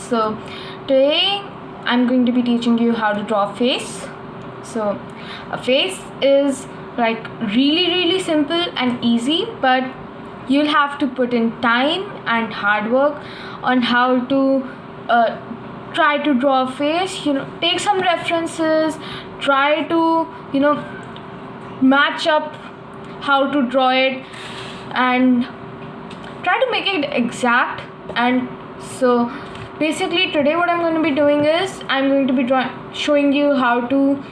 So today I'm going to be teaching you how to draw a face. So a face is like really simple and easy, but you'll have to put in time and hard work on how to try to draw a face. Take some references, try to match up how to draw it, and try to make it exact. And so basically today what I'm going to be doing is I'm going to be showing you how to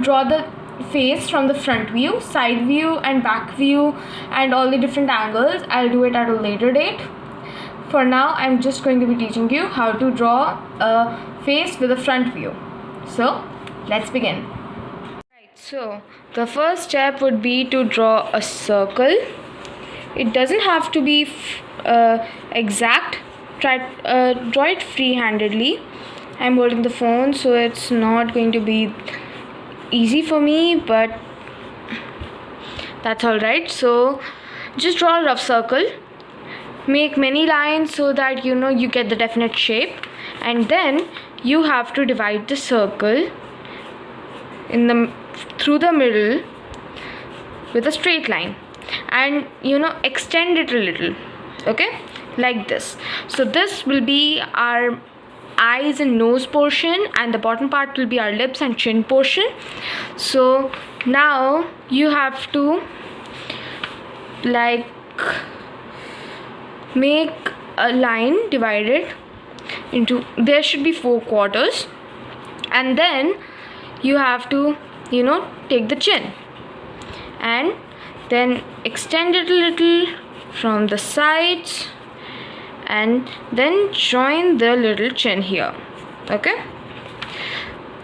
draw the face from the front view, side view and back view, and all the different angles. I'll do it at a later date. For now I'm just going to be teaching you how to draw a face with a front view. So let's begin. Right, so the first step would be to draw a circle. It doesn't have to be exact. Draw it free-handedly. I'm holding the phone, so it's not going to be easy for me, but that's alright. So just draw a rough circle. Make many lines so that you get the definite shape, and then you have to divide the circle through the middle with a straight line, and extend it a little, okay, like this. So this will be our eyes and nose portion, and the bottom part will be our lips and chin portion. So now you have to make a line divided into, there should be 4 quarters, and then you have to take the chin and then extend it a little from the sides, and then join the little chin here. Okay,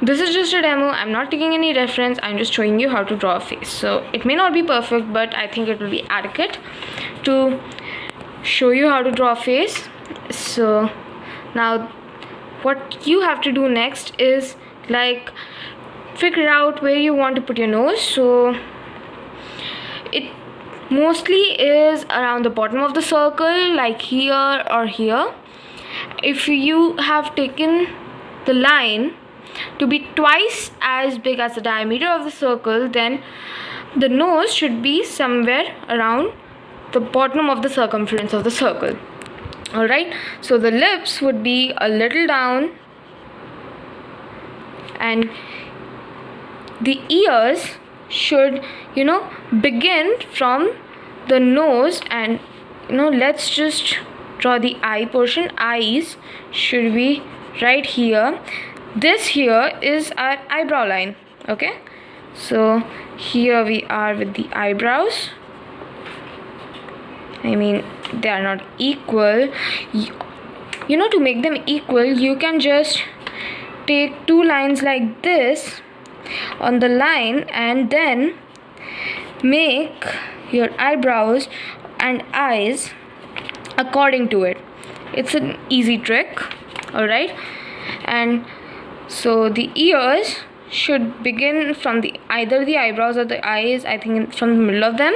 this is just a demo. I'm not taking any reference. I'm just showing you how to draw a face. So it may not be perfect, but I think it will be adequate to show you how to draw a face. So now what you have to do next is figure out where you want to put your nose. So it mostly is around the bottom of the circle, like here or here. If you have taken the line to be twice as big as the diameter of the circle, then the nose should be somewhere around the bottom of the circumference of the circle. Alright, so the lips would be a little down, and the ears should begin from the nose, and let's just draw the eye portion. Eyes should be right here. This here is our eyebrow line. Okay, so here we are with the eyebrows. I mean, they are not equal. To make them equal, you can just take 2 lines like this on the line, and then make your eyebrows and eyes according to it. It's an easy trick. Alright, and so the ears should begin from either the eyebrows or the eyes, I think from the middle of them,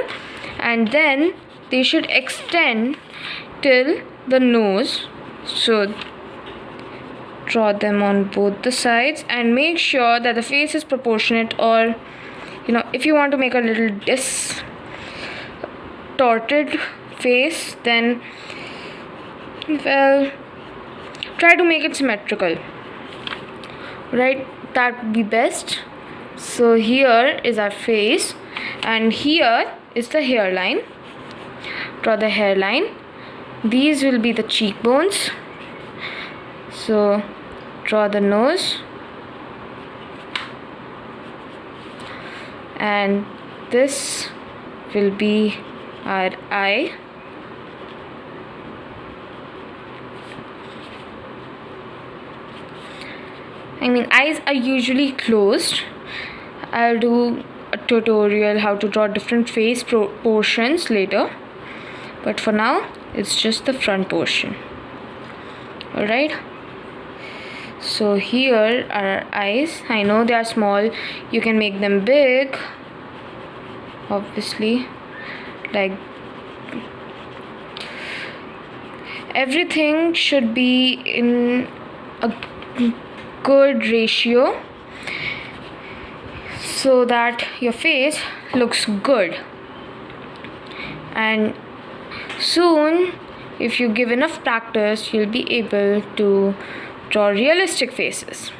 and then they should extend till the nose. So draw them on both the sides, and make sure that the face is proportionate, or if you want to make a little distorted face, then try to make it symmetrical, right? That would be best. So here is our face, and here is the hairline. Draw the hairline. These will be the cheekbones. So draw the nose, and this will be our eye. I mean, eyes are usually closed. I'll do a tutorial how to draw different face portions later, but for now it's just the front portion. Alright, so here are our eyes. I know they are small. You can make them big, obviously. Like, everything should be in a good ratio so that your face looks good. And soon, if you give enough practice, you'll be able to draw realistic faces.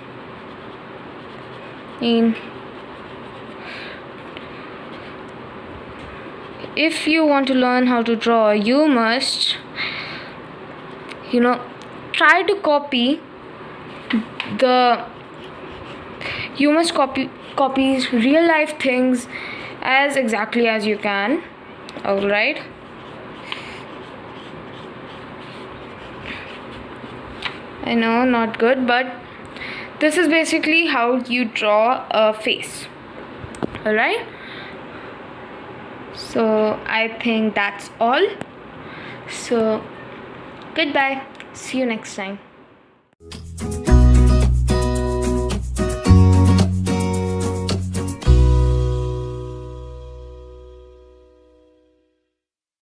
If you want to learn how to draw, you must try to copy real life things as exactly as you can. All right. I know, not good, but this is basically how you draw a face. All right. So I think that's all. So goodbye. See you next time.